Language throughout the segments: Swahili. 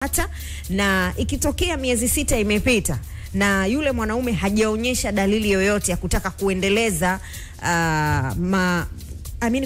Hata na ikitokea miezi 6 imepita na yule mwanaume hajaonyesha dalili yoyote ya kutaka kuendeleza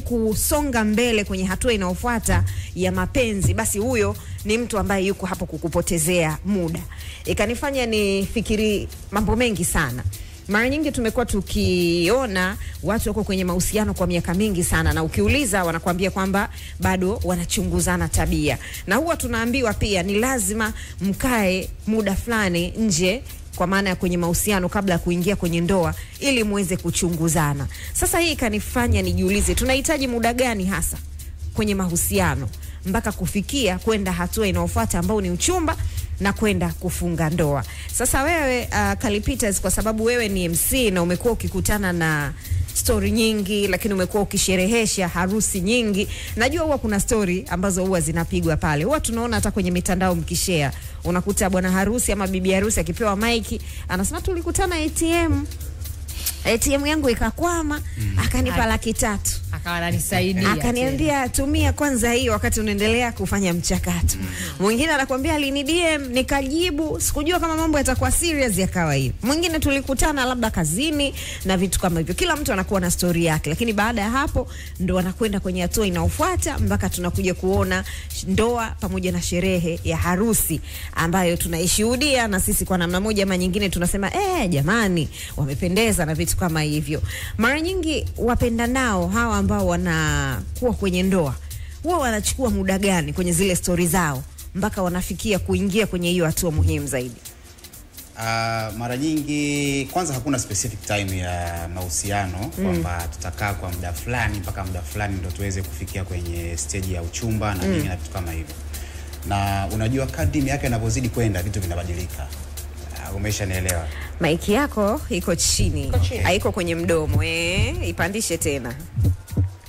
kusonga mbele kwenye hatua inayofuata ya mapenzi, basi huyo ni mtu ambaye yuko hapo kukupotezea muda. Ikanifanya nifikiri mambo mengi sana. Mara nyingi tumekuwa tukiona watu wako kwenye mahusiano kwa miaka mingi sana, na ukiuliza wanakuambia kwamba bado wanachunguzana tabia. Na huwa tunaambiwa pia ni lazima mkae muda fulani nje, kwa maana ya kwenye mahusiano, kabla ya kuingia kwenye ndoa, ili muweze kuchunguzana. Sasa hii kanifanya nijiulize, tunahitaji muda gani hasa kwenye mahusiano mpaka kufikia kwenda hatua inayofuata ambao ni uchumba na kwenda kufunga ndoa. Sasa wewe Kali Peters, kwa sababu wewe ni MC na umekuwa ukikutana na story nyingi, lakini umekuwa ukisherehesha harusi nyingi, najua huwa kuna story ambazo huwa zinapigwa pale. Huwa tunaona hata kwenye mitandao mkishare, unakuta bwana harusi ama bibi harusi akipewa maiki anasema tulikutana ATM yangu ikakwama, akanipa 300,000. Akawa ananisaidia. Akaniambia tumia kwanza hiyo wakati unaendelea kufanya mchakato. Mwingine anakuambia alini DM nikajibu, sikujua kama mambo yatakuwa serious, yakawa hivi. Mwingine tulikutana labda kazini na vitu kama hivyo. Kila mtu anakuwa na story yake, lakini baada ya hapo ndo anakwenda kwenye hatua inayofuata mpaka tunakuja kuona ndoa pamoja na sherehe ya harusi ambayo tunaishuhudia, na sisi kwa namna moja ama nyingine tunasema jamani wamependeza na vitu kama hivyo. Mara nyingi wapenda nao hawa ambao wanakuwa kwenye ndoa huwa wanachukua muda gani kwenye zile story zao mpaka wanafikia kuingia kwenye hiyo hatua muhimu zaidi? Mara nyingi kwanza hakuna specific time ya mahusiano kwamba tutakaa kwa muda fulani mpaka muda fulani ndio tuweze kufikia kwenye stage ya uchumba na nini na vitu kama hivyo. Na unajua kadri miaka inavyozidi kwenda vitu vinabadilika. Umeshanielewa? Maiki yako iko chini. Haiko kwenye mdomo. Ipandishe tena.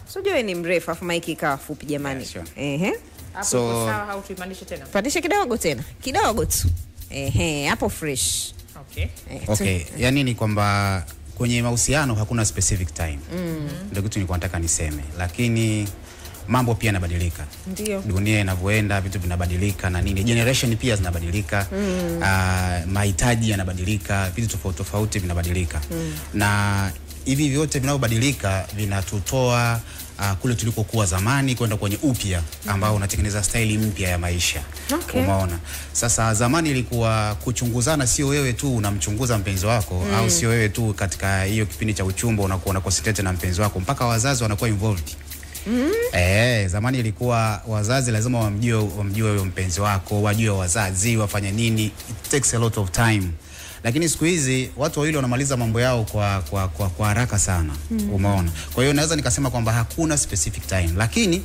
Sio ni mrefu afu maiki ikawa fupi jamani. Hapo so, sawa, au tuipandishe tena? Pandishe kidogo tena. Kidogo tu. Hapo fresh. Okay. Yani ni kwamba kwenye mahusiano hakuna specific time. Ndio kitu nilikuwa nataka niseme. Lakini mambo pia yanabadilika. Ndio. Dunia inavyoenda vitu vinabadilika na nini. Generation pia zinabadilika. Mahitaji yanabadilika, vitu tofauti vinabadilika. Na hivi vyote vinavyobadilika vinatutoa kule tulikokuwa zamani kwenda kwenye upya ambao unatengeneza style mpya ya maisha. Umeona? Sasa zamani ilikuwa kuchunguzana, sio wewe tu unamchunguza mpenzi wako au sio wewe tu katika hiyo kipindi cha uchumba unakuwa concentrate na mpenzi wako, mpaka wazazi wanakuwa involved. Zamani ilikuwa wazazi lazima wamjue huyo mpenzi wako, wajue wazazi wafanye nini. It takes a lot of time. Lakini siku hizi watu wawili wanamaliza mambo yao kwa haraka sana. Umeona? Kwa hiyo naweza nikasema kwamba hakuna specific time. Lakini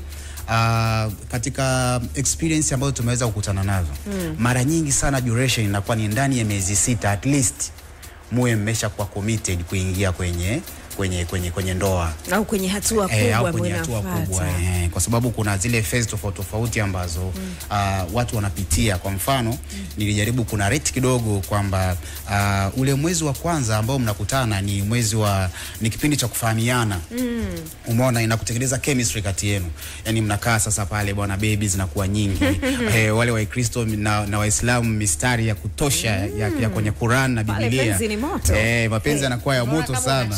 katika experience ambayo tumeweza kukutana nazo, mara nyingi sana duration inakuwa ni ndani ya miezi 6 at least muwe mmesha kuwa committed kuingia kwenye ndoa au kwenye hatua kubwa kwa sababu kuna zile phase tofauti ambazo watu wanapitia. Kwa mfano nilijaribu kuna rate kidogo kwamba ule mwezi wa kwanza ambao mnakutana ni kipindi cha kufahamiana. Umeona, inakutengeneza chemistry kati yenu. Yani mnakaa sasa pale bwana, baby zinakuwa nyingi. Wale wa Kristo na Waislamu mistari ya kutosha ya kwenye Quran na Biblia. Mapenzi yanakuwa ya moto sana.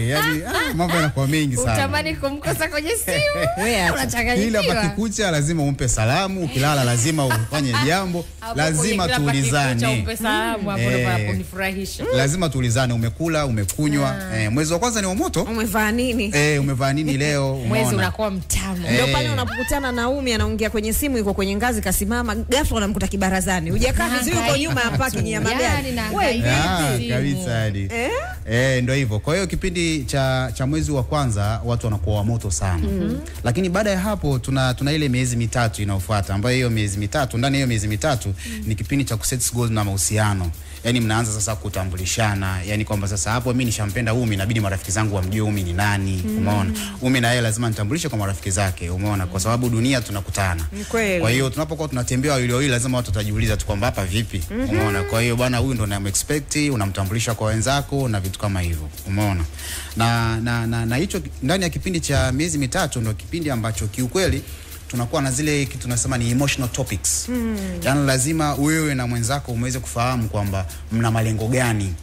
Yani mambo yanakuwa mengi sana. Utamani kumkosa kwenye simu. Unachanganyikiwa. Kila pakikucha lazima umpe salamu, ukilala lazima ufanye jambo, lazima tuulizane. Lazima tuulizane, umekula, umekunywa. Mwezi wa kwanza ni wa moto. Umevaa nini? Umevaa nini leo? Mwezi unakuwa mtamu. Ndio pale unapokutana na Umi anaongea kwenye simu, yuko kwenye ngazi kasimama, ghafla unamkuta kibarazani. Hujakaa vizuri uko nyuma ya parking ya magari. Kabisa hadi. Ndio hivyo. Kwa hiyo kipindi cha mwezi wa kwanza watu wanakuwa wa moto sana. Lakini baada ya hapo tuna ile miezi mitatu inayofuata, ambayo hiyo miezi mitatu, ndani hiyo miezi mitatu ni kipindi cha kuset goals na mahusiano. Yani mnaanza sasa kutambulishana, yani kwamba sasa hapo mimi nishampenda Umi, inabidi marafiki zangu wamjue Umi ni nani. Umeona? Umi na yeye lazima nitambulishe kwa marafiki zake. Umeona? Kwa sababu dunia tunakutana. Kwa hiyo tunapokuwa tunatembea wawili lazima watu watajiuliza tu kwamba hapa vipi. Umeona? Kwa hiyo bwana huyu ndo na-expect, unamtambulisha kwa wenzako na vitu kama hivyo. Umeona? Na hicho ndani ya kipindi cha miezi mitatu ndo kipindi ambacho kiukweli tunakuwa na zile kitu tunasema ni emotional topics. Yani lazima wewe na mwenzako umeweze kufahamu kwamba mna malengo gani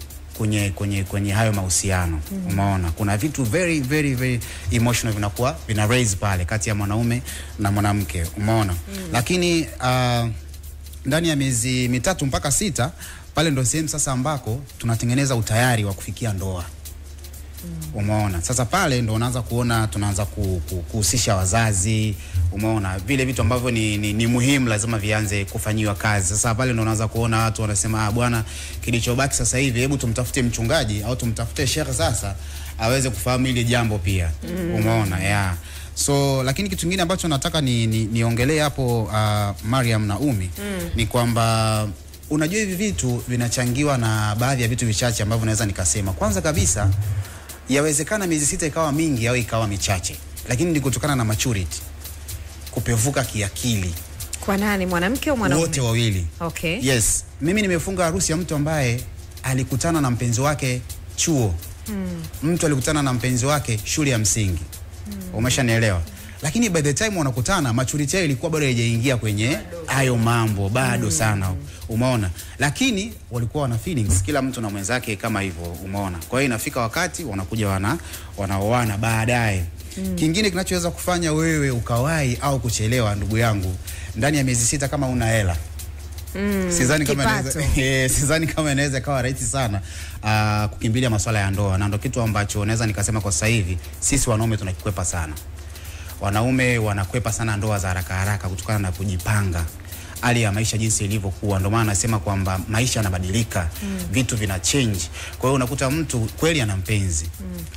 kwenye hayo mahusiano. Umeona kuna vitu very emotional vinakuwa vina raise pale kati ya mwanaume na mwanamke. Umeona lakini ndani ya miezi 3 mpaka 6 pale ndo sehemu sasa ambako tunatengeneza utayari wa kufikia ndoa. Umeona sasa pale ndo unaanza kuona tunaanza kuhusisha wazazi. Umeona vile vitu ambavyo ni muhimu lazima vianze kufanyiwa kazi. Sasa pale ndo unaanza kuona watu wanasema bwana, kilichobaki sasa hivi hebu tumtafute mchungaji au tumtafute shekhe sasa aweze kufahamu ile jambo pia. Umeona so lakini kitu kingine ambacho nataka niongelee hapo Mariam na Umi ni kwamba unajua hivi vitu vinachangiwa na baadhi ya vitu vichache ambavyo naweza nikasema. Kwanza kabisa yawezekana miezi 6 ikawa mingi au ikawa michache, lakini ni kutokana na maturity, kupevuka kiakili. Kwa nani, mwanamke au mwanaume? Wote wawili. Okay. Yes, mimi nimefunga harusi ya mtu ambaye alikutana na mpenzi wake chuo. Mtu alikutana na mpenzi wake shule ya msingi. Umeshanielewa? Lakini by the time wanakutana maturity ilikuwa bado haijaingia kwenye hayo mambo bado sana. Umeona? Lakini walikuwa wana feelings kila mtu na mwenzake kama hivyo. Umeona? Kwa hiyo inafika wakati wanakuja wanaoana baadaye. Kingine kinachoweza kufanya wewe ukawai au kuchelewa, ndugu yangu, ndani ya miezi 6 kama una hela, sidhani kama inaweza kawa rahisi sana kukimbilia masuala ya ndoa. Na ndio kitu ambacho naweza nikasema kwa sasa hivi sisi wanaume tunakikwepa sana. Wanaume wanakwepa sana ndoa za haraka kutokana na kujipanga. Hali ya maisha jinsi ilivyokuwa, ndio maana nasema kwamba maisha yanabadilika, vitu vina change. Kwa hiyo unakuta mtu kweli ana mpenzi,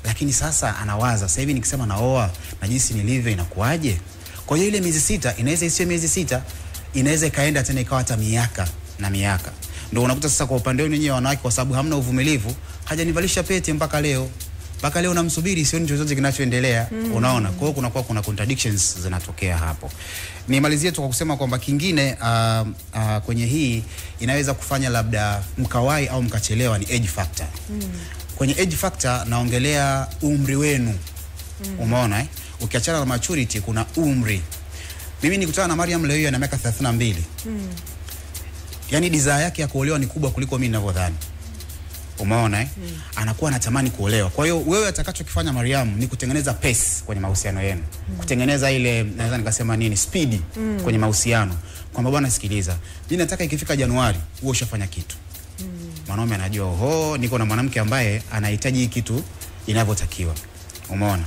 lakini sasa anawaza sasa hivi nikisema naoa na jinsi nilivyo inakuaje? Kwa hiyo ile miezi 6 inaweza isiwe miezi 6, inaweza kaenda tena ikawa hata miaka na miaka. Ndio unakuta sasa kwa upande wenu wenyewe wanawake, kwa sababu hamna uvumilivu, hajanivalisha pete mpaka leo namsubiri, sioni chochote kinachoendelea. Unaona? Kwa hiyo kuna contradictions zinatokea hapo. Nimalizie tu kwa kusema kwamba kingine kwenye hii inaweza kufanya labda mkawai au mkachelewa ni age factor. Kwenye age factor naongelea umri wenu. Umeona ukiachana na maturity kuna umri. Mimi nikutana na Mariam leo ana miaka 32. Yaani desire yake ya kuolewa ni kubwa kuliko mimi ninavyodhani. Umeona anakuwa anatamani kuolewa. Kwa hiyo wewe atakachokifanya Mariam ni kutengeneza pace kwenye mahusiano yenu. Kutengeneza ile naweza nikasema nini, speed kwenye mahusiano. Kwamba bwana sikiliza, mimi nataka ikifika Januari wewe ushafanya kitu. Mwanaume anajua niko na mwanamke ambaye anahitaji kitu inavyotakiwa. Umeona?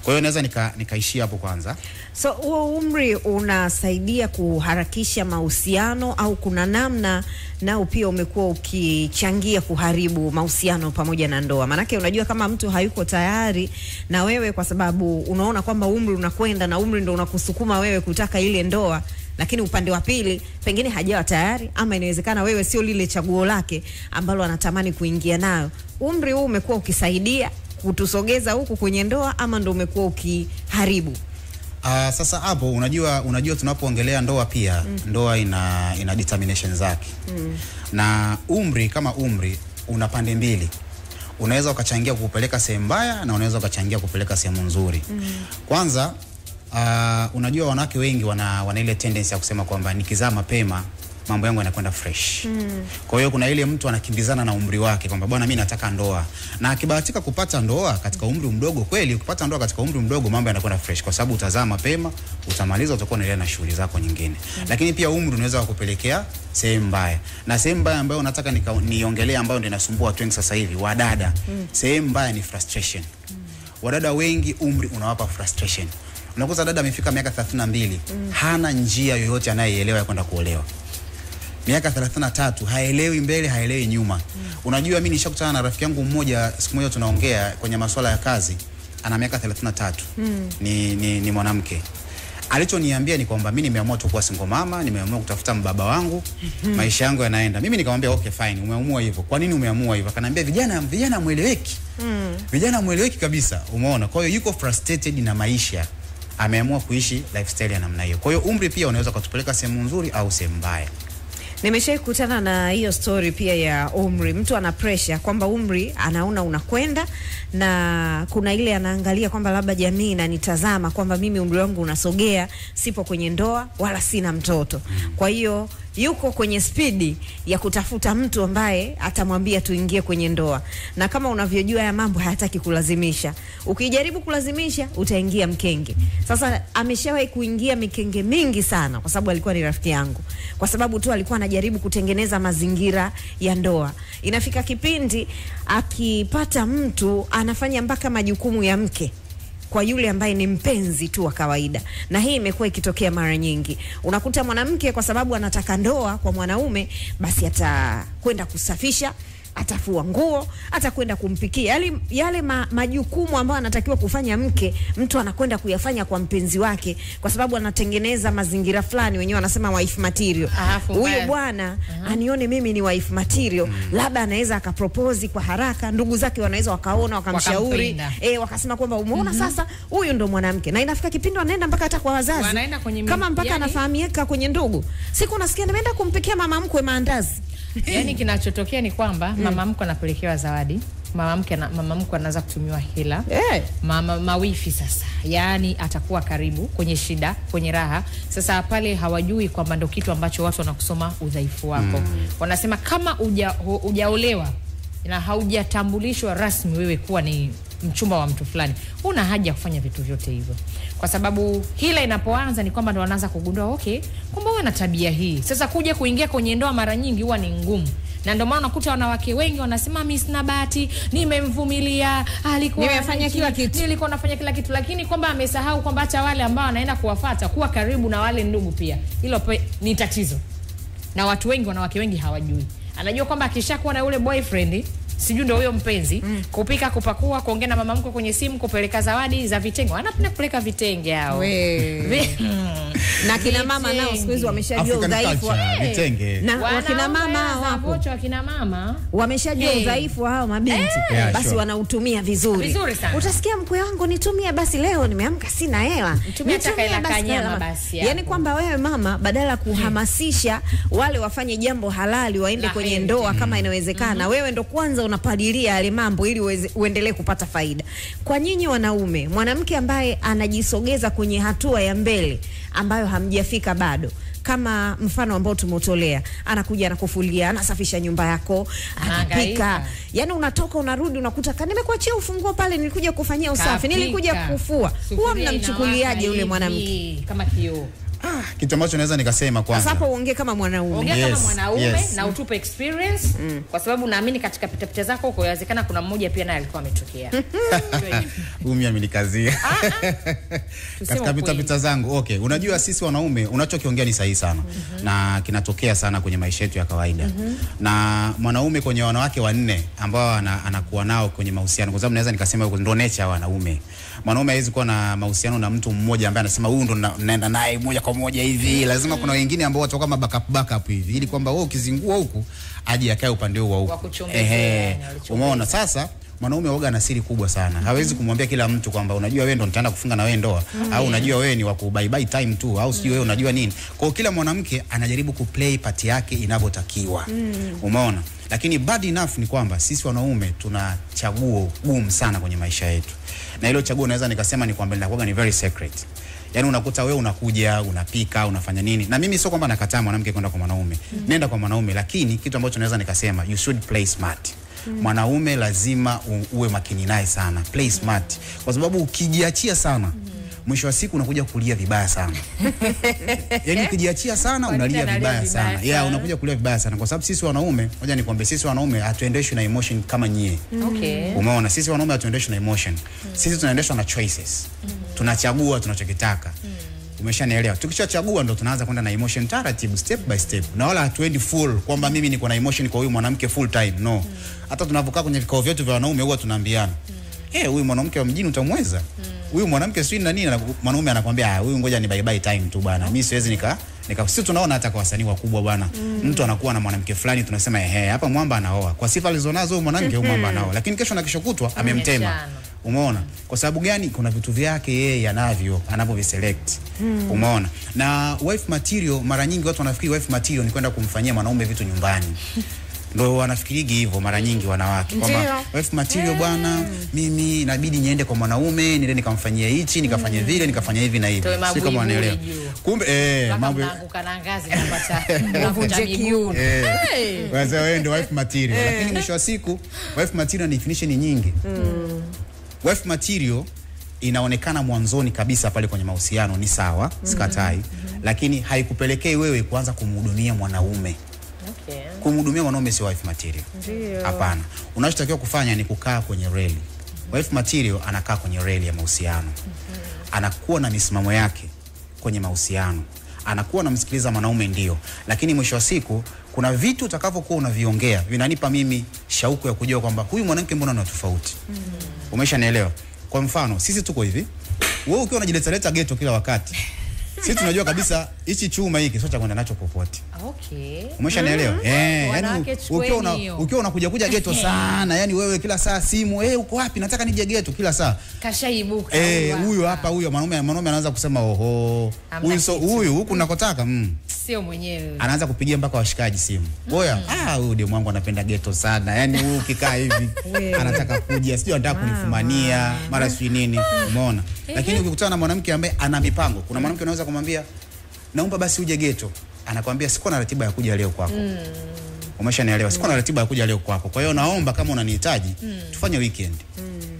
Kwa hiyo naweza nikaishia hapo kwanza. So huo umri unasaidia kuharakisha mahusiano au kuna namna nao pia umekuwa ukichangia kuharibu mahusiano pamoja na ndoa? Manake unajua kama mtu hayuko tayari na wewe, kwa sababu unaona kwamba umri unakwenda na umri ndio unakusukuma wewe kutaka ile ndoa, lakini upande wa pili pengine hajawa tayari, ama inawezekana wewe sio lile chaguo lake ambalo anatamani kuingia nayo. Umri huu umekuwa ukisaidia kutusogeza huku kwenye ndoa ama ndio umekuwa ukiharibu? Sasa hapo unajua tunapoongelea ndoa pia ndoa ina determination zake. Na umri kama umri una pande mbili. Unaweza ukachangia kupeleka sehemu mbaya na unaweza ukachangia kupeleka sehemu nzuri. Kwanza unajua wanawake wengi wana ile tendency ya kusema kwamba nikizaa mapema mambo yangu yanakwenda fresh. Kwa hiyo kuna ile mtu anakimbizana na umri wake kwamba bwana mimi nataka ndoa. Na akibahatika kupata ndoa katika umri mdogo, kweli ukipata ndoa katika umri mdogo mambo yanakwenda fresh kwa sababu utazaa mapema, utamaliza, utakuwa unaendelea na shughuli zako nyingine. Lakini pia umri unaweza kukupelekea sehemu mbaya. Na sehemu mbaya ambayo nataka niongelea ambayo ndio inasumbua watu wengi sasa hivi, wadada. Sehemu mbaya ni frustration. Wadada wengi umri unawapa frustration. Unakuta dada amefika miaka 32, hana njia yoyote anayeelewa ya kwenda kuolewa. Miaka 33 haelewi mbele, haelewi nyuma. Unajua mimi nishakutana na rafiki yangu mmoja siku moja tunaongea kwenye masuala ya kazi, ana miaka 33. Ni mwanamke. Alichoniambia ni kwamba mimi nimeamua tu kuwa single mama, nimeamua kutafuta mbaba wangu, maisha yangu yanaenda. Mimi nikamwambia okay fine, umeamua hivyo. Kwa nini umeamua hivyo? Akaniambia vijana mueleweki. Vijana mueleweki kabisa. Umeona? Kwa hiyo yuko frustrated na maisha. Ameamua kuishi lifestyle ya namna hiyo. Kwa hiyo umri pia unaweza kutupeleka sehemu nzuri au sehemu mbaya. Nimeshakutana na hiyo story pia ya umri. Mtu ana pressure kwamba umri anaona unakwenda, na kuna ile anaangalia kwamba labda jamii inanitazama kwamba mimi umri wangu unasogea, sipo kwenye ndoa wala sina mtoto. Kwa hiyo yuko kwenye spidi ya kutafuta mtu ambaye atamwambia tuingie kwenye ndoa. Na kama unavyojua ya mambo hayataki kulazimisha. Ukijaribu kulazimisha utaingia mkenge. Sasa ameshawahi kuingia mikenge mingi sana kwa sababu alikuwa ni rafiki yangu. Kwa sababu tu alikuwa anajaribu kutengeneza mazingira ya ndoa. Inafika kipindi akipata mtu anafanya mpaka majukumu ya mke kwa yule ambaye ni mpenzi tu wa kawaida. Na hii imekuwa ikitokea mara nyingi. Unakuta mwanamke kwa sababu anataka ndoa kwa mwanaume, basi atakwenda kusafisha, atafua nguo, atakwenda kumpikia. Yale majukumu ambayo anatakiwa kufanya mke, mtu anakwenda kuyafanya kwa mpenzi wake kwa sababu anatengeneza mazingira fulani, wenyewe wanasema wife material. Huyo bwana anione mimi ni wife material, labda anaweza akapropose kwa haraka, ndugu zake wanaweza wakaona wakamshauri, wakasema kwamba umeona sasa huyu ndo mwanamke. Na inafika kipindi anaenda mpaka hata kwa wazazi. Kama mpaka anafahamika kwenye ndugu. Siku nasikia nimeenda kumpikia mama mkwe maandazi. Yani kinachotokea ni kwamba mama mkwe anapelekewa zawadi, mama mkwe anaanza kutumiwa hela. Mawifi sasa, yani atakuwa karibu kwenye shida, kwenye raha. Sasa pale hawajui kwamba ndo kitu ambacho watu wanakusoma udhaifu wako. Wanasema kama hujaolewa na haujatambulishwa rasmi wewe kuwa ni mchumba wa mtu fulani, huna haja ya kufanya vitu vyote hivyo. Kwa sababu hila inapoanza ni kwamba ndo wanaanza kugundua kwamba wewe una tabia hii. Sasa kuja kuingia kwenye ndoa mara nyingi huwa ni ngumu. Na ndio maana unakuta wanawake wengi wanasema mimi sina bahati, nimemvumilia, alikuwa nimefanya kila kitu. Nilikuwa nafanya kila kitu, lakini kwamba amesahau kwamba hata wale ambao anaenda kuwafuata kuwa karibu na wale ndugu pia. Hilo ni tatizo. Na watu wengi, wanawake wengi hawajui. Anajua kwamba akishakuwa na yule boyfriend, sijui ndio huyo mpenzi, kupika, kupakua, kuongea na mama mkwe kwenye simu, kupeleka zawadi za vitenge. Anapenda kupeleka vitenge hao. Na kina mama nao siku hizi wameshajua udhaifu wa vitenge. Na wakina mama hapo, wakina mama wameshajua udhaifu hao mabinti. Basi wanautumia vizuri. Utasikia mkwe wangu nitumie, basi leo nimeamka sina hela. Nitumie taka ila kanyama basi. Yani kwamba wewe mama badala kuhamasisha wale wafanye jambo halali, waende kwenye ndoa kama inawezekana, wewe ndo kwanza unapadilia yale mambo ili uendelee kupata faida. Kwa nyinyi wanaume, mwanamke ambaye anajisogeza kwenye hatua ya mbele ambayo hamjafika bado, kama mfano ambao tumetolea, anakuja anakufulia, anasafisha nyumba yako, anapika. Yani unatoka unarudi unakuta nimekuachia ufunguo pale, nilikuja kufanyia usafi, nilikuja kufua. Huwa mnamchukuliaje yule mwanamke? Kama kioo. Kitu ambacho naweza nikasema kwanza. Sasa hapo uongee kama mwanaume. Ongea kama mwanaume na utupe experience, kwa sababu naamini katika pitapita zako huko inawezekana kuna mmoja pia naye alikuwa ametokea. Mimi amenikazia. Katika pitapita zangu. Unajua sisi wanaume unachokiongea ni sahihi sana. Na kinatokea sana kwenye maisha yetu ya kawaida. Na mwanaume kwenye wanawake wanne ambao anakuwa nao kwenye mahusiano, kwa sababu naweza nikasema ndo nature wanaume. Mwanaume hawezi kuwa na mahusiano na mtu mmoja ambaye anasema huyu ndo naenda naye moja kwa moja hivi. Lazima kuna wengine ambao watakuwa kama backup hivi, ili kwamba wewe ukizingua huku aje akae upande huo huko. Umeona sasa? Mwanaume huaga na siri kubwa sana. Hawezi kumwambia kila mtu kwamba unajua wewe ndo nitaenda kufunga na wewe ndoa, au unajua wewe ni wa bye bye time tu, au sijui wewe unajua nini. Kwa hiyo kila mwanamke anajaribu kuplay part yake inavyotakiwa. Umeona? Lakini bad enough ni kwamba sisi wanaume tuna chaguo gumu sana kwenye maisha yetu. Na hilo chaguo naweza nikasema ni kwamba linakuwa ni very secret. Yani unakuta wewe unakuja, unapika, unafanya nini. Na mimi sio kwamba nakataa mwanamke kwenda kwa mwanaume. Nenda kwa mwanaume, lakini kitu ambacho naweza nikasema you should play smart. Mwanaume lazima uwe makini naye sana. Play smart. Kwa sababu ukijiachia sana, mwisho wa siku unakuja kulia vibaya sana. Yani ukijiachia sana unalia vibaya sana. Unakuja kulia vibaya sana kwa sababu sisi wanaume, ngoja nikwambie, sisi wanaume hatuendeshwi na emotion kama nyie. Umeona, sisi wanaume hatuendeshwi na emotion. Sisi tunaendeshwa na choices. Tunachagua tunachokitaka. Umeshanielewa? Tukishachagua ndo tunaanza kwenda na emotion taratibu, step by step. Na wala hatuendi full kwamba mimi niko na emotion kwa huyu mwanamke full time. No. Hata tunapokaa kwenye vikao vyetu vya wanaume huwa tunaambiana, huyu mwanamke wa mjini utamweza? Huyu mwanamke sio nini, na mwanaume anakuambia huyu ngoja ni bye bye time tu bwana. Mimi siwezi nika sisi tunaona hata kwa wasanii wakubwa bwana. Mtu anakuwa na mwanamke fulani tunasema hapa mwamba anaoa. Kwa sifa alizonazo huyu mwanamke huyu mwamba anaoa. Lakini kesho na kesho kutwa amemtema. Umeona? Kwa sababu gani? Kuna vitu vyake yeye anavyoviselect. Umeona? Na wife material, mara nyingi watu wanafikiri wife material ni kwenda kumfanyia mwanaume vitu nyumbani. Ndio wanafikirigi hivyo mara nyingi wanawake kwamba wife material bwana, mimi inabidi niende kwa mwanaume, niende nikamfanyia hichi, nikafanye vile, nikafanya hivi na hivi. Si kama wanaelewa. Kumbe mambo yanguka na ngazi napata miguu. Waza wewe ndio wife material. Lakini mwisho wa siku wife material ni definition nyingi. Wife material inaonekana mwanzoni kabisa pale kwenye mahusiano ni sawa, sikatai, lakini haikupelekei wewe kuanza kumhudumia mwanaume. Kumhudumia mwanaume si wife material. Hapana. Unachotakiwa kufanya ni kukaa kwenye reli. Wife material anakaa kwenye reli ya mahusiano. Anakuwa na misimamo yake kwenye mahusiano. Anakuwa anamsikiliza mwanaume ndio, lakini mwisho wa siku kuna vitu utakavyokuwa unaviongea vinanipa mimi shauku ya kujua kwamba huyu mwanamke mbona ana tofauti. Umeshanielewa? Kwa mfano, sisi tuko hivi. Wewe ukiwa unajileta ghetto kila wakati, sisi tunajua kabisa hichi chuma hiki sio cha kwenda nacho popote. Okay. Umeshanielewa? Yani ukiwa unakuja ghetto sana, yani wewe kila saa simu, uko wapi? Nataka nije ghetto kila saa. Kashaibuka. Huyo hapa huyo mwanaume anaanza kusema oho. Huyu huku nakotaka. Sio mwenyewe. Anaanza kupigia mpaka washikaji simu. Oya, huyu demu wangu anapenda ghetto sana. Yani huyu ukikaa hivi anataka kuja, sio anataka kunifumania, mara si nini. Umeona? Lakini ukikutana na mwanamke ambaye ana mipango, kuna mwanamke anaweza kumwambia naomba basi uje ghetto. Anakuambia siko na ratiba ya kuja leo kwako. Umeshanielewa? Siko na ratiba ya kuja leo kwako. Kwa hiyo naomba kama unanihitaji tufanye weekend.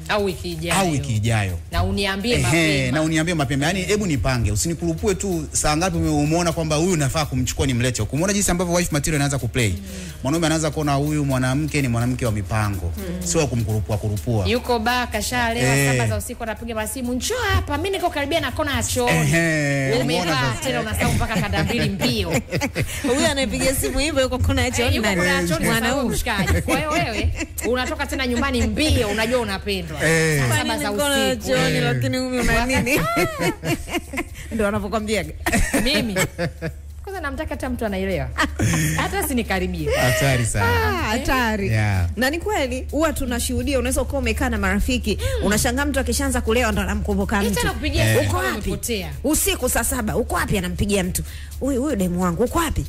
Au wiki ijayo. Na uniambie mapema. Na uniambie mapema. Yaani hebu nipange. Usinikurupue tu saa ngapi umeona kwamba huyu nafaa kumchukua nimlete. Umeona jinsi ambavyo wife material inaanza kuplay. Mwanaume anaanza kuona huyu mwanamke ni mwanamke wa mipango. Sio kumkurupua. Yuko baa kashalewa 7 za usiku anapiga masimu, njoo hapa, mimi niko karibia na kona ya choo. Umeona tena unasahau mpaka kanda mbili mbio. Huyu anapiga simu hivyo yuko kona ya choo nani? Mwanaume mshikaji. Kwa hiyo wewe unatoka tena nyumbani mbio, unajua unapendwa. 7 za usiku. Lakini una nini? Ndio anapokuambia. Mimi kwanza namtaka hata mtu anaelewa. Hata sinikaribie. Hatari sana. Hatari. Na ni kweli huwa tunashuhudia, unaweza uko umekaa na marafiki, unashangaa mtu akishaanza kulewa ndo anamkumbuka mtu. Tena kupigia uko wapi? Usiku saa 7 uko wapi? Anampigia mtu. Huyu demu wangu uko wapi?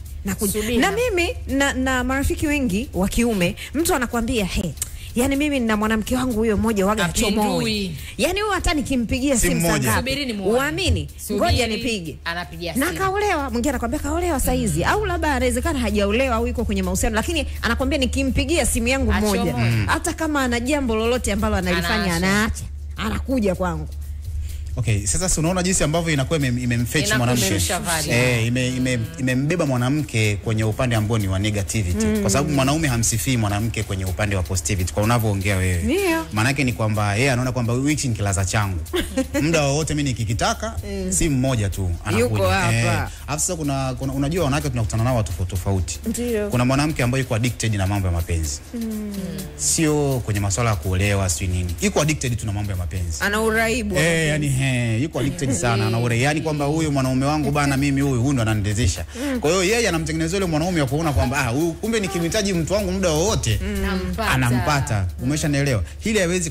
Na mimi na marafiki wengi wa kiume, mtu anakuambia yani mimi nina mwanamke wangu huyo mmoja waga chomoi. Yani huyo hata nikimpigia simu sangapi uamini, ngoja nipige. Anapigia simu. Na kaolewa, mwingine anakuambia kaolewa saa hizi, au labda anawezekana hajaolewa au yuko kwenye mahusiano, lakini anakuambia nikimpigia simu yangu moja, hata kama ana jambo lolote ambalo analifanya anaacha, anakuja kwangu. Okay, sasa unaona jinsi ambavyo inakuwa imemfetch mwanamke. Imembeba mwanamke kwenye upande ambao ni wa negativity. Kwa sababu mwanaume hamsifii mwanamke kwenye upande wa positivity kwa unavyoongea wewe. Maana yake ni kwamba yeye anaona kwamba wiki ni kilaza changu. Muda wote mimi nikikitaka si mmoja tu anakuja. Afisa kuna unajua wanawake tunakutana nao watu tofauti. Kuna mwanamke ambaye yuko addicted na mambo ya mapenzi. Sio kwenye masuala ya kuolewa sio nini. Yuko addicted tu na mambo ya mapenzi. Ana uraibu. Yani yuko addicted sana na ure. Yani kwamba huyu mwanaume wangu bana mimi huyu ndo ananidezesha. Kwa hiyo yeye anamtengenezea yule mwanaume wa kuona kwamba huyu kumbe nikimhitaji mtu wangu muda wowote anampata. Umeshanielewa? Hili haiwezi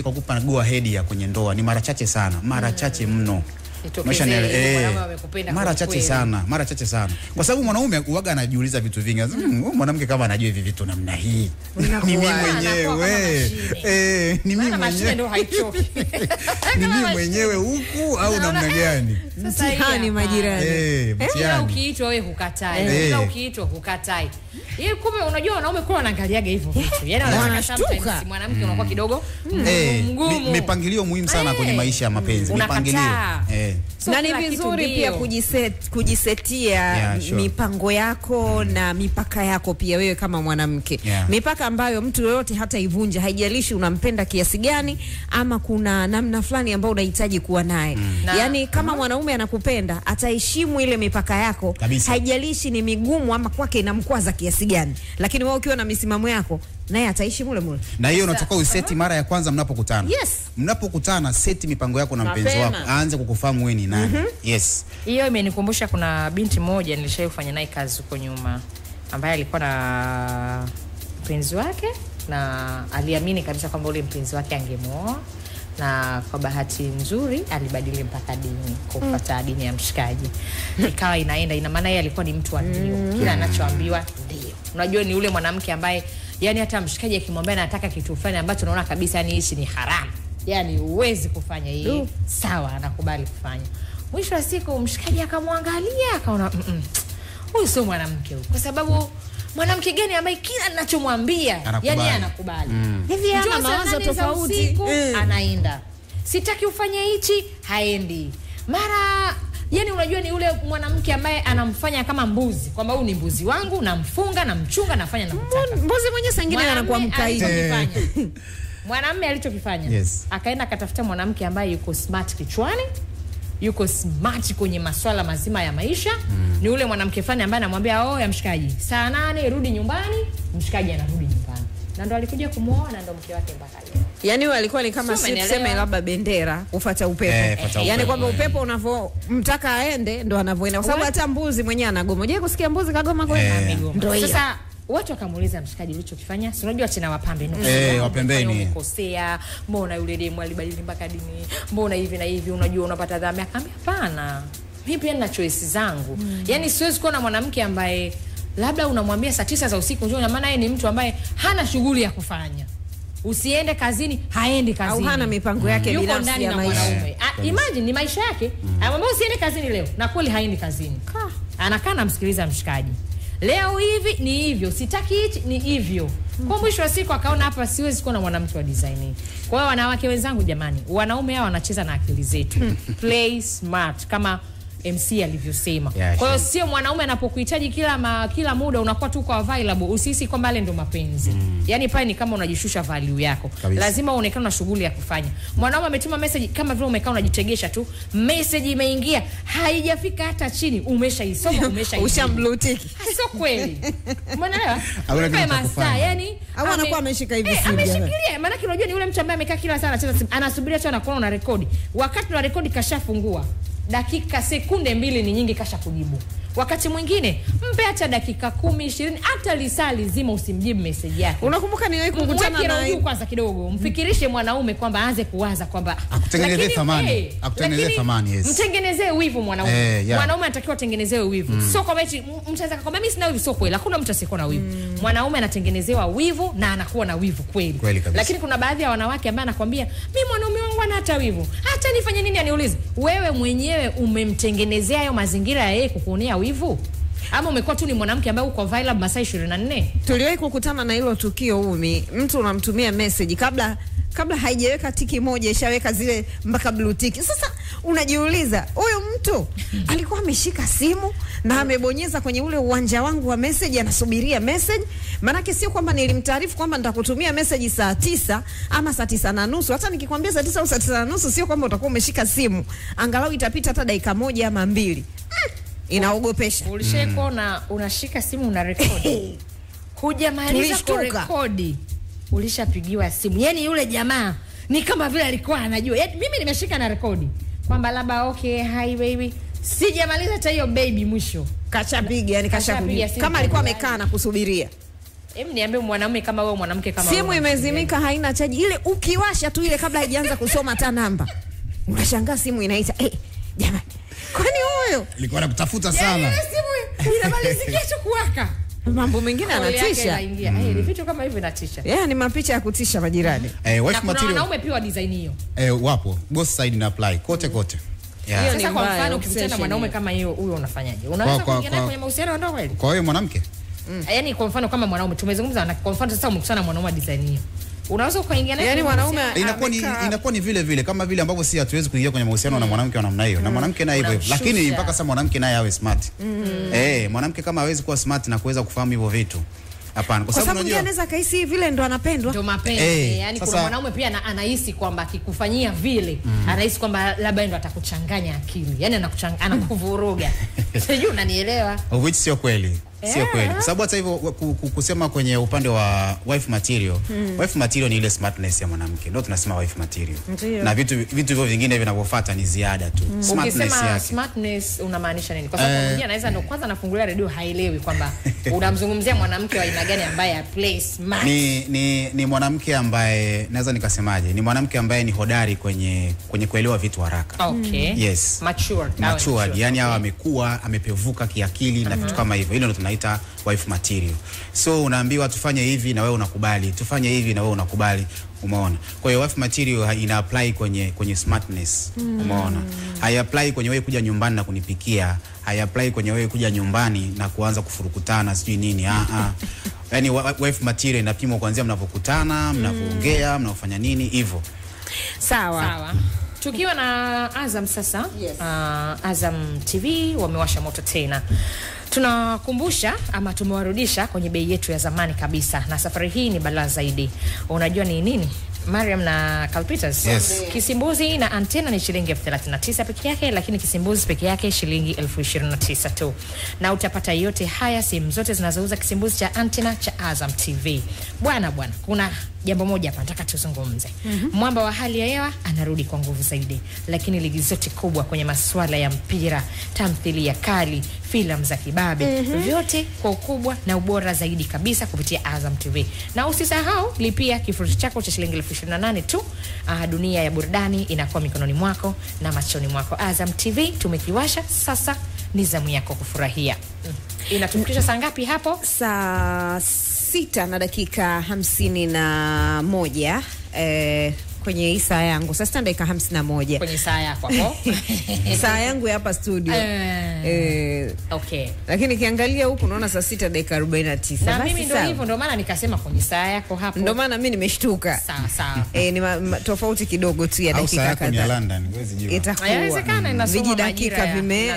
kukupa go ahead ya kwenye ndoa. Ni mara chache sana, mara chache mno. Mara chache sana. Kwa sababu mwanaume huaga anajiuliza vitu vingi. Mwanamke kama anajua hivi vitu namna hii. Ni mimi mwenyewe. Ni mimi mwenyewe ndio haichoki. Ni mimi mwenyewe huku au namna gani? Mtihani majirani. Kila ukiitwa wewe hukatai. Kila ukiitwa hukatai. Yeye kumbe unajua wanaume kwa wanaangaliaga hivyo vitu. Yaani wanashtuka. Mwanamke unakuwa kidogo mgumu. Mipangilio muhimu sana kwenye maisha ya mapenzi. Mipangilio. Na ni vizuri pia kujisetia mipango yako na mipaka yako pia wewe kama mwanamke. Mipaka ambayo mtu yoyote hata ivunja, haijalishi unampenda kiasi gani ama kuna namna fulani ambayo unahitaji kuwa naye. Yani kama mwanaume anakupenda, ataheshimu ile mipaka yako. Haijalishi ni migumu ama kwake inamkwaza kiasi gani. Lakini wewe ukiwa na misimamo yako, naye ataishi mule. Na hiyo unataka useti mara ya kwanza mnapokutana. Mnapokutana seti mipango yako na mpenzi wako. Aanze kukufahamu wewe ni nani. Hiyo imenikumbusha kuna binti moja nilishayofanya naye kazi huko nyuma ambaye alikuwa na mpenzi wake na aliamini kabisa kwamba ule mpenzi wake angemuoa. na kwa bahati nzuri alibadili mpaka dini kufuata dini ya mshikaji. Ikawa ina maana yeye alikuwa ni mtu wa dini. Kila anachoambiwa ndio. Unajua ni ule mwanamke ambaye yani hata mshikaji akimwambia anataka kitu fulani ambacho unaona kabisa yani hichi ni haramu, yani uwezi kufanya hii, sawa, anakubali kufanya. Mwisho wa siku mshikaji akamwangalia akaona huyu sio mwanamke huyu, kwa sababu mwanamke gani ambaye kila ninachomwambia yani anakubali. Hivi ana mawazo tofauti, anaenda. Sitaki ufanye hichi, haendi. Mara yani unajua ni ule mwanamke ambaye anamfanya kama mbuzi, kwamba huyu ni mbuzi wangu, namfunga, namchunga, nafanya na mtaka. Mbuzi mwenyewe sangine anakuwa mkaidi. Mwanamume alichokifanya, akaenda akatafuta mwanamke ambaye yuko smart kichwani, yuko smart kwenye masuala mazima ya maisha. Ni ule mwanamke fulani ambaye anamwambia ya mshikaji saa 8 rudi nyumbani, mshikaji anarudi nyumbani. Na ndo alikuja kumuoa na ndo mke wake mpaka leo. Yani wewe alikuwa ni kama tuseme labda bendera kufuata upepo. Yani kwamba upepo unavomtaka aende ndo anavoenda. Kwa sababu hata mbuzi mwenyewe anagoma. Je, kusikia mbuzi kagoma kwa ndio hiyo. Sasa watu wakamuuliza mshikaji ulichokifanya, si unajua tena wapambe ndio. Wapembeni. Umekosea, mbona yule demu alibadili mpaka dini? Mbona hivi na hivi, unajua unapata dhambi? Akamwambia hapana. Mimi pia nina choice zangu. Yani siwezi kuwa na mwanamke ambaye labda unamwambia saa 9 za usiku njoo, na maana yeye ni mtu ambaye hana shughuli ya kufanya. Usiende kazini, haendi kazini. Au hana mipango yake binafsi ya maisha. Imagine ni maisha yake. Amwambia usiende kazini leo, na kweli haendi kazini. Anakaa namsikiliza mshikaji. Leo hivi ni hivyo, sitaki hichi ni hivyo. Kwa mwisho wa siku akaona hapa siwezi kuwa na mwanamke wa design hii. Kwa hiyo wanawake wenzangu jamani, wanaume hao wanacheza na akili zetu. Play smart kama MC alivyosema. Kwa hiyo sio mwanaume anapokuhitaji kila muda unakuwa tu kwa available. Usihisi kwamba ile ndo mapenzi. Yani pale ni kama unajishusha value yako. Lazima uonekane na shughuli ya kufanya. Mwanaume ametuma message kama vile umekaa unajitegesha tu. Message imeingia, haijafika hata chini, umeshaisoma, ushamblue tick. Sio kweli. Umeelewa? Yani au anakuwa ameshika hivi simu. Ameshikilia, maana unajua ni yule mtu ambaye amekaa kila saa anacheza simu, anasubiria tu anakuona una rekodi. Wakati una rekodi kashafungua. Dakika sekunde 2 ni nyingi kasha kujibu. Wakati mwingine mpe hata dakika 10 20 hata lisali zima usimjibu message yake. Unakumbuka niwahi kukutana naye kwanza kidogo, mfikirishe mwanaume kwamba aanze kuwaza kwamba akutengenezee thamani, akutengenezee thamani. Mtengenezee wivu mwanaume. Mwanaume anatakiwa atengenezewe wivu. Sio kwamba eti mtaweza kwamba mimi sina wivu, sio kweli. Hakuna mtu asiyekuwa na wivu. Mwanaume anatengenezewa wivu na anakuwa na wivu kweli. Lakini kuna baadhi ya wanawake ambao anakuambia mimi mwanaume wangu ana hata wivu. Hata nifanye nini aniulize. Wewe mwenyewe umemtengenezea hayo mazingira ya yeye kukuonea wivu? Ama umekuwa tu ni mwanamke ambaye uko available masaa 24? Tuliwahi kukutana na hilo tukio Umi. Mtu unamtumia message kabla haijaweka tiki moja ishaweka zile mpaka blue tick. Sasa unajiuliza huyu mtu alikuwa ameshika simu na amebonyeza kwenye ule uwanja wangu wa message, anasubiria message. Maana sio kwamba nilimtaarifu kwamba nitakutumia message saa 9 ama saa 9:30. Hata nikikwambia saa 9 au saa 9:30 sio kwamba utakuwa umeshika simu. Angalau itapita hata dakika 1 ama 2. Inaogopesha. Ulisheko na unashika simu una rekodi. Hujamaliza kurekodi, ulishapigiwa simu. Yani yule jamaa ni kama vile alikuwa anajua. Yani mimi nimeshika na rekodi kwamba labda hi baby, sijamaliza hata hiyo baby, mwisho kashapiga, yani kashakuja kama alikuwa amekaa na kusubiria. Niambie mwanaume kama wewe, mwanamke kama wewe, simu imezimika, haina chaji, ile ukiwasha tu ile kabla haijaanza kusoma hata namba, unashangaa simu inaita. Jamani, kwani huyo alikuwa anakutafuta sana? Yani simu inamalizikia tu kuwaka. Mambo mengine anatisha. Ni vitu kama hivyo inatisha. Ni mapicha ya kutisha majirani. Wife material. Na wanaume pia wa design hiyo. Wapo. Both side ina apply. Kote. Sasa kwa mfano ukikutana na mwanaume kama huyo unafanyaje? Unaweza kuingia naye kwenye mahusiano ndio kweli? Kwa hiyo mwanamke? Yani kwa mfano kama mwanaume tumezungumza na kwa mfano sasa umekutana na mwanaume design hiyo. Unaweza kuingia naye? Yani mwanaume inakuwa ni vile kama vile ambavyo si hatuwezi kuingia kwenye mahusiano na mwanamke wa namna hiyo. Na mwanamke naye hivyo. Lakini mpaka sasa mwanamke naye awe smart. Mwanamke kama hawezi kuwa smart na kuweza kufahamu hivyo vitu. Hapana, kwa sababu unajua anaweza kaisi vile ndo anapendwa. Ndio mapenzi. Yani kuna mwanaume pia anahisi kwamba akikufanyia vile, anahisi kwamba labda ndo atakuchanganya akili. Yani anakuvuruga. Sijui unanielewa? Which sio kweli. Sio kweli. Kwa sababu hata hivyo kusema kwenye upande wa wife material, wife material ni ile smartness ya mwanamke. Ndio tunasema wife material. Na vitu hivyo vingine vinavyofuata ni ziada tu. Smartness yake. Smartness unamaanisha nini? Kwa sababu mwingine anaweza ndo kwanza anafungulia redio haelewi kwamba unamzungumzia mwanamke wa aina gani ambaye play smart. Ni mwanamke ambaye naweza nikasemaje? Ni mwanamke ambaye ni hodari kwenye kuelewa vitu haraka. Okay. Yes. Matured. Yani hawa amekuwa amepevuka kiakili na vitu kama hivyo. Hilo ndio tunaita wife material. So unaambiwa tufanye hivi na wewe unakubali, tufanye hivi na wewe unakubali. Umeona? Kwa hiyo wife material ina apply kwenye smartness. Umeona? Hai apply kwenye wewe kuja nyumbani na kunipikia, hai apply kwenye wewe kuja nyumbani na kuanza kufurukutana sijui nini. Yani wife material inapimwa kuanzia mnapokutana, mnapoongea, mnafanya nini hivyo. Sawa. Tukiwa na Azam sasa, Azam TV wamewasha moto tena. Tunakumbusha ama tumewarudisha kwenye bei yetu ya zamani kabisa, na safari hii ni balaa zaidi. Unajua ni nini? Mariam na Kalpitas. Yes. Kisimbuzi na antena ni shilingi 39 peke yake, lakini kisimbuzi peke yake shilingi 29 tu. Na utapata yote haya simu zote zinazouza kisimbuzi cha antena cha Azam TV. Bwana, kuna jambo moja hapa nataka tuzungumze. Mwamba wa hali ya hewa anarudi kwa nguvu zaidi, lakini ligi zote kubwa kwenye masuala ya mpira, tamthilia kali, filamu za kibabe, vyote kwa ukubwa na ubora zaidi kabisa kupitia Azam TV. Na usisahau lipia kifurushi chako cha shilingi 28 tu. Dunia ya burudani inakuwa mikononi mwako na machoni mwako. Azam TV tumekiwasha, sasa ni zamu yako kufurahia. Inatumikisha saa ngapi hapo? Saa 6 na dakika 51 kwenye hii saa yangu. Sasa dakika 51. Kwenye saa yako hapo. Saa yangu hapa studio. Okay. Lakini kiangalia huku naona saa 6 dakika 49. Na mimi ndio hivyo, ndio maana nikasema kwenye saa yako hapo. Ndio maana mimi nimeshtuka. Sawa. Ni tofauti kidogo tu ya dakika kadhaa. Au London, huwezi jua. Inawezekana inasoma dakika vime.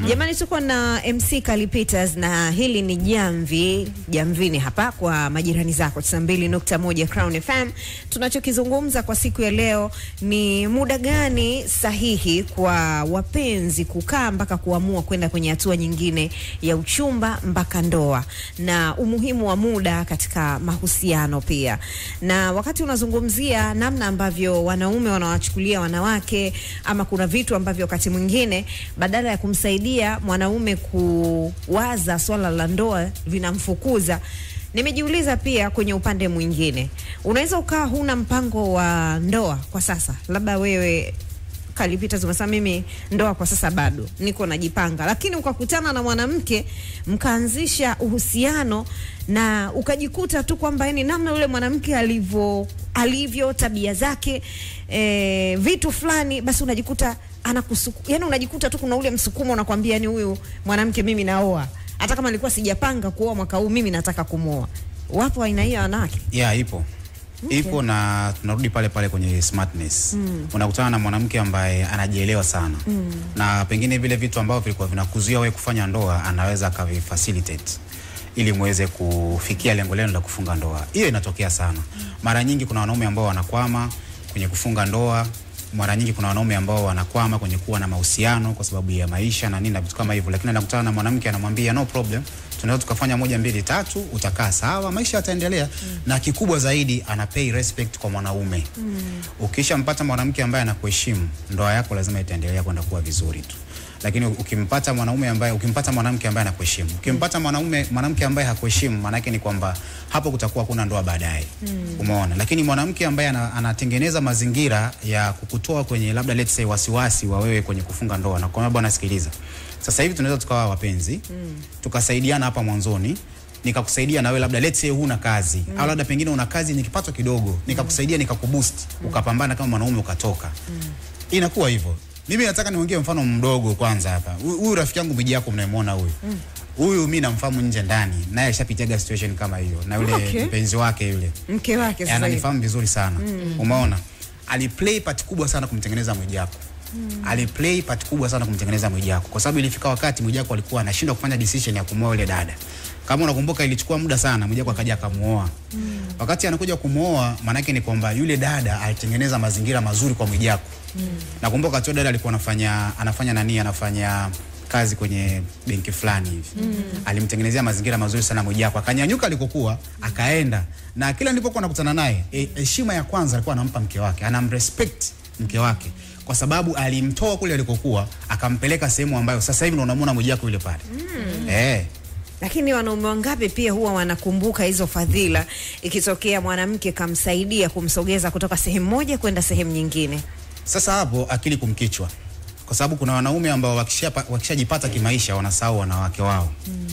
Jamani, tuko na MC Kalpitas na hili ni Jamvini hapa kwa majirani zako 92.1 Crown FM. Tunachokizungumza kwa siku ya leo ni muda gani sahihi kwa wapenzi kukaa mpaka kuamua kwenda kwenye hatua nyingine ya uchumba mpaka ndoa, na umuhimu wa muda katika mahusiano pia. Na wakati unazungumzia namna ambavyo wanaume wanawachukulia wanawake, ama kuna vitu ambavyo wakati mwingine badala ya kumsaidia mwanaume kuwaza swala la ndoa vinamfukuza, nimejiuliza pia kwenye upande mwingine. Unaweza ukaa huna mpango wa ndoa kwa sasa. Labda wewe Kalpitas umesema mimi ndoa kwa sasa bado niko najipanga, lakini ukakutana na mwanamke mkaanzisha uhusiano na ukajikuta tu kwamba yani namna yule mwanamke alivyo tabia zake, vitu fulani, basi unajikuta yani unajikuta tu kuna ule msukumo unakwambia ni huyu mwanamke mimi naoa. Hata kama nilikuwa sijapanga kuoa mwaka huu, mimi nataka kumuoa. Wapo aina hiyo wanawake? Yeah, ipo. Okay. Ipo, na tunarudi pale kwenye smartness. Unakutana na mwanamke ambaye anajielewa sana. Na pengine vile vitu ambavyo vilikuwa vinakuzuia wewe kufanya ndoa anaweza akavifacilitate ili muweze kufikia lengo lenu la kufunga ndoa. Hiyo inatokea sana. Mara nyingi kuna wanaume ambao wanakwama kwenye kufunga ndoa. Mara nyingi kuna wanaume ambao wanakwama kwenye kuwa na mahusiano kwa sababu ya maisha na nini na vitu kama hivyo, lakini anakutana na mwanamke anamwambia no problem, tunaweza tukafanya 1 2 3, utakaa sawa, maisha yataendelea. Na kikubwa zaidi ana pay respect kwa mwanaume. Ukishampata mwanamke ambaye anakuheshimu, ndoa yako lazima itaendelea kwenda kuwa vizuri tu. Lakini ukimpata mwanamke ambaye anakuheshimu, ukimpata mwanamke ambaye hakuheshimu, maana yake ni kwamba hapo kutakuwa kuna ndoa baadaye. Umeona? Lakini mwanamke ambaye anatengeneza mazingira ya kukutoa kwenye labda let's say wasiwasi wa wewe kwenye kufunga ndoa, na kwa bwana sikiliza, sasa hivi tunaweza tukawa wapenzi, tukasaidiana hapa mwanzoni, nikakusaidia na wewe labda let's say huna kazi, au labda pengine una kazi ni kipato kidogo, nikakusaidia nikakuboost, ukapambana kama mwanaume ukatoka. Inakuwa hivyo. Mimi nataka niongee mfano mdogo kwanza hapa. Huyu rafiki yangu miji yako mnayemwona huyu. Huyu mimi namfahamu nje ndani. Naye alishapitiaga situation kama hiyo. Na yule mpenzi wake yule. Mke wake sasa. Ananifahamu vizuri sana. Umeona? Aliplay part kubwa sana kumtengeneza Mwijaku. Aliplay part kubwa sana kumtengeneza Mwijaku. Kwa sababu ilifika wakati Mwijaku alikuwa anashindwa kufanya decision ya kumuoa yule dada. Kama unakumbuka ilichukua muda sana, Mwijaku akaja akamuoa. Wakati anakuja kumuoa, maana yake ni kwamba yule dada alitengeneza mazingira mazuri kwa Mwijaku. Nakumbuka tu dada alikuwa anafanya kazi kwenye benki fulani hivi. Alimtengenezea mazingira mazuri sana Mwijaku. Akanyanyuka alikokuwa, akaenda. Na kila nilipokuwa nakutana naye, heshima ya kwanza alikuwa anampa mke wake. Anamrespect mke wake kwa sababu alimtoa kule alikokuwa akampeleka sehemu ambayo sasa hivi unamuona Mwijaku yule pale. Lakini wanaume wangapi pia huwa wanakumbuka hizo fadhila ikitokea mwanamke kamsaidia kumsogeza kutoka sehemu moja kwenda sehemu nyingine? Sasa hapo akili kumkichwa. Kwa sababu kuna wanaume ambao wakishajipata kimaisha wanasahau wanawake wao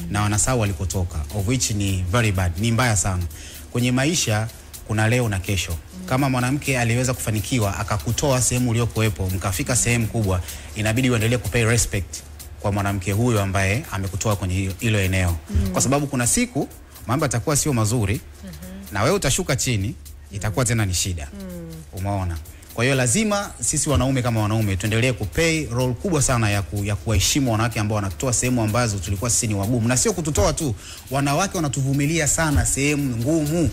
na wanasahau walikotoka, of which ni very bad, ni mbaya sana. Kwenye maisha kuna leo na kesho. Kama mwanamke aliweza kufanikiwa akakutoa sehemu uliokuwepo mkafika sehemu kubwa, inabidi uendelee kupay respect kwa mwanamke huyo ambaye amekutoa kwenye hilo eneo. Kwa sababu kuna siku mambo yatakuwa sio mazuri na wewe utashuka chini, itakuwa tena ni shida. Umeona? Kwa hiyo lazima sisi wanaume kama wanaume tuendelee kupay role kubwa sana ya kuwaheshimu wanawake ambao wanatoa sehemu ambazo tulikuwa sisi ni wagumu. Na sio kututoa tu, wanawake wanatuvumilia sana sehemu ngumu.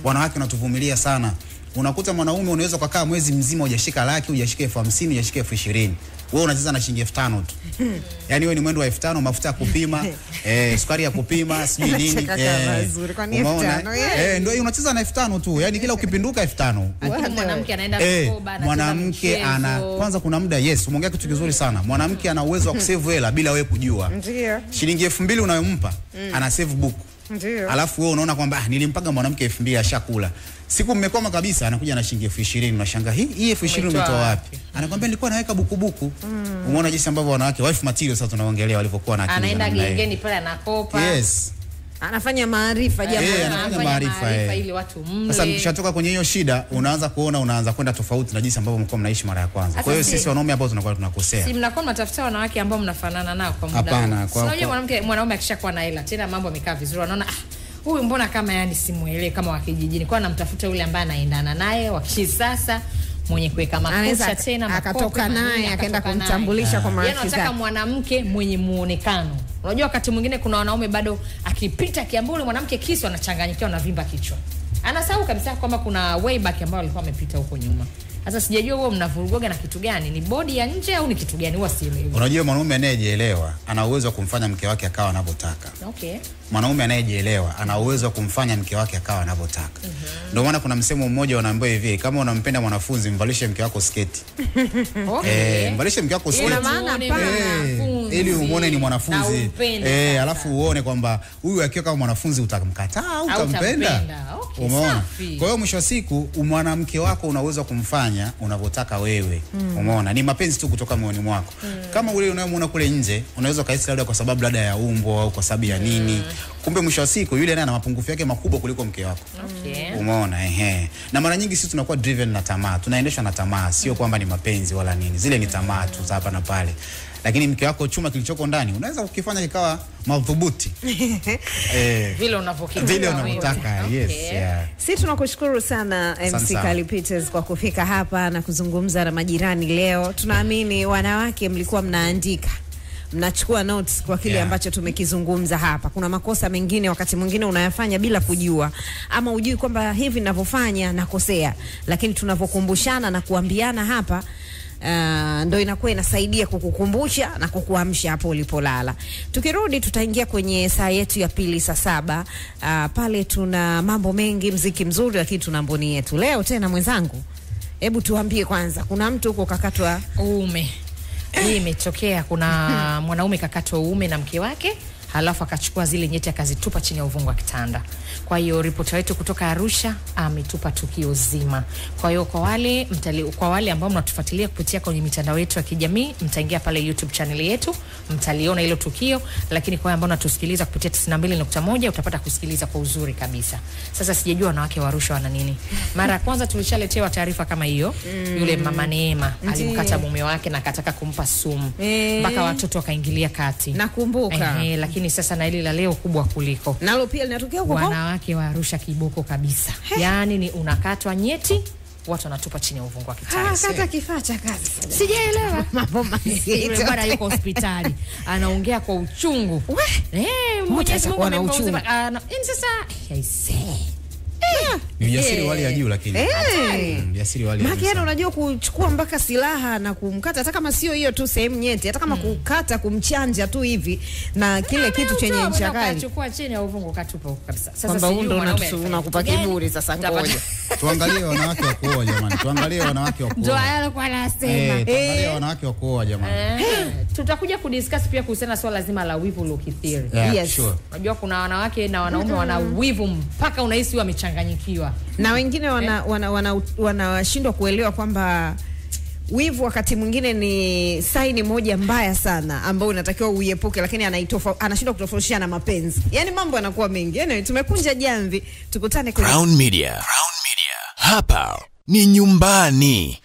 Wanawake wanatuvumilia sana. Unakuta mwanaume unaweza kukaa mwezi mzima hujashika laki, hujashika 50,000, hujashika 20,000. Wewe unacheza na shilingi 5,000 tu. Yaani wewe ni mwendo wa 5,000, mafuta ya kupima, sukari ya kupima, sijui nini. Ndio unacheza na 5,000 tu. Yaani kila ukipinduka 5,000. Mwanamke anaenda mkoba na mwanamke kwanza kuna muda umeongea kitu kizuri sana. Mwanamke ana uwezo wa kusave hela bila wewe kujua. Ndio. Shilingi 2,000 unayompa, ana save book. Ndio. Alafu wewe unaona kwamba nilimpaga mwanamke 2,000 ashakula. Siku mmekoma kabisa, anakuja na shilingi 20,000, unashangaa hii 20,000 umetoa wapi? Anakuambia nilikuwa naweka buku. Umeona jinsi ambavyo wanawake wife material sasa tunaongelea walivyokuwa na akili. Anaenda gengeni pale anakopa. Yes. Anafanya maarifa jamani, anafanya maarifa ili watu mle. Sasa mkishatoka kwenye hiyo shida, unaanza kwenda tofauti na jinsi ambavyo mlikuwa mnaishi mara ya kwanza. Kwa hiyo sisi wanaume ambao tunakuwa tunakosea. Si mnakuwa mnatafuta wanawake ambao mnafanana nao kwa muda. Hapana, unajua mwanaume akishakuwa na hela, tena mambo yamekaa vizuri, anaona huyu mbona kama yani simuelewi kama wa kijijini. Kwa anamtafuta yule ambaye anaendana naye wa kisasa, mwenye kuweka makucha tena akatoka naye akaenda kumtambulisha kwa marafiki zake. Anataka mwanamke mwenye muonekano. Unajua wakati mwingine kuna wanaume bado akipita Kiambule mwanamke kisu anachanganyikiwa na vimba kichwa. Anasahau kabisa kwamba kuna way back ambao alikuwa amepita huko nyuma. Sasa sijajua wewe mnavurugoga na kitu gani? Ni body ya nje au ni kitu gani? Huwa sielewi. Unajua mwanaume anayejielewa ana uwezo wa kumfanya mke wake akawa anavyotaka. Okay. Mwanaume anayejielewa ana uwezo wa kumfanya mke wake akawa anavyotaka. Ndio maana kuna msemo mmoja unaambiwa hivi, kama unampenda mwanafunzi mvalishe mke wako sketi. Okay. Mvalishe mke wako sketi. Ina maana ili umuone ni mwanafunzi. Alafu uone kwamba huyu akiwa kama mwanafunzi utamkataa au utampenda. Okay, umeona? Kwa hiyo mwisho wa siku mwanamke wako unaweza kumfanya unavyotaka wewe. Umeona? Ni mapenzi tu kutoka moyoni mwako. Kama ule unayemwona kule nje, unaweza kaisi labda kwa sababu ya umbo au kwa sababu ya nini. Kumbe mwisho wa siku yule naye ana mapungufu yake makubwa kuliko mke wako. Okay. Umeona? Na mara nyingi sisi tunakuwa driven na tamaa. Tunaendeshwa na tamaa, sio kwamba ni mapenzi wala nini. Zile ni tamaa tu za hapa na pale. Lakini mke wako chuma kilichoko ndani unaweza kukifanya kikawa madhubuti. Vile unavyokitaka. Vile unavyotaka. Yes, yeah. Sisi tunakushukuru sana MC Kali Peters kwa kufika hapa na kuzungumza na majirani leo. Tunaamini wanawake mlikuwa mnaandika, mnachukua notes kwa kile ambacho tumekizungumza hapa. Kuna makosa mengine wakati mwingine unayafanya bila kujua, ama ujui kwamba hivi ninavyofanya nakosea, lakini tunavyokumbushana na kuambiana hapa ndo inakuwa inasaidia kukukumbusha na kukuamsha hapo ulipolala. Tukirudi tutaingia kwenye saa yetu ya pili saa 7. Pale tuna mambo mengi, mziki mzuri, lakini tuna mboni yetu. Leo tena mwenzangu, hebu tuambie kwanza, kuna mtu huko kakatwa uume. Hii imetokea, kuna mwanaume kakatwa uume na mke wake, halafu akachukua zile nyeti akazitupa chini ya uvungu wa kitanda. Kwa hiyo ripota wetu kutoka Arusha ametupa tukio zima. Kwa hiyo kwa wale ambao mnatufuatilia kupitia kwenye mitandao yetu ya kijamii, mtaingia pale YouTube channel yetu, mtaliona hilo tukio, lakini kwa wale ambao mnatusikiliza kupitia 92.1 utapata kusikiliza kwa uzuri kabisa. Sasa sijajua wanawake wa Arusha wana nini. Mara ya kwanza tulishaletewa taarifa kama hiyo. Yule mama Neema alimkata mume wake na akataka kumpa sumu. Mpaka watoto wakaingilia kati. Nakumbuka. Lakini sasa na hili la leo kubwa kuliko. Nalo pia linatokea huko. Wanawake wa Arusha kiboko kabisa. Yaani ni unakatwa nyeti, watu wanatupa chini ya uvungu wa kitanda. Kata kifaa cha kazi. Sijaelewa. Mambo mazito. Bwana yuko hospitali. Anaongea kwa uchungu. Mwenyezi Mungu amempa uzima. Sasa Ni ujasiri wali ya juu lakini. Ujasiri wali ya juu. Maana unajua kuchukua mpaka silaha na kumkata, hata kama sio hiyo tu sehemu nyeti, hata kama kukata, kumchanja tu hivi na kile kitu chenye ncha kali. Chukua chini au uvungu katupa huko kabisa. Sasa si ndo unakupa kiburi sasa. Ngoja tuangalie wanawake wa kuoa jamani, tuangalie wanawake wa kuoa. Ndio yale kwa anasema. Tuangalie wanawake wa kuoa jamani. Tutakuja kudiscuss pia kuhusiana swala lazima la wivu uliokithiri. Yes. Sure. Unajua kuna wanawake na wanaume wana wivu mpaka unahisi wamechanganyikiwa. Na wengine wanashindwa kuelewa kwamba wivu wakati mwingine ni saini moja mbaya sana ambayo unatakiwa uiepuke, lakini anashindwa kutofautisha na mapenzi. Yaani mambo yanakuwa mengi. Yaani tumekunja jamvi, tukutane kwenye Crown Media. Hapa ni nyumbani.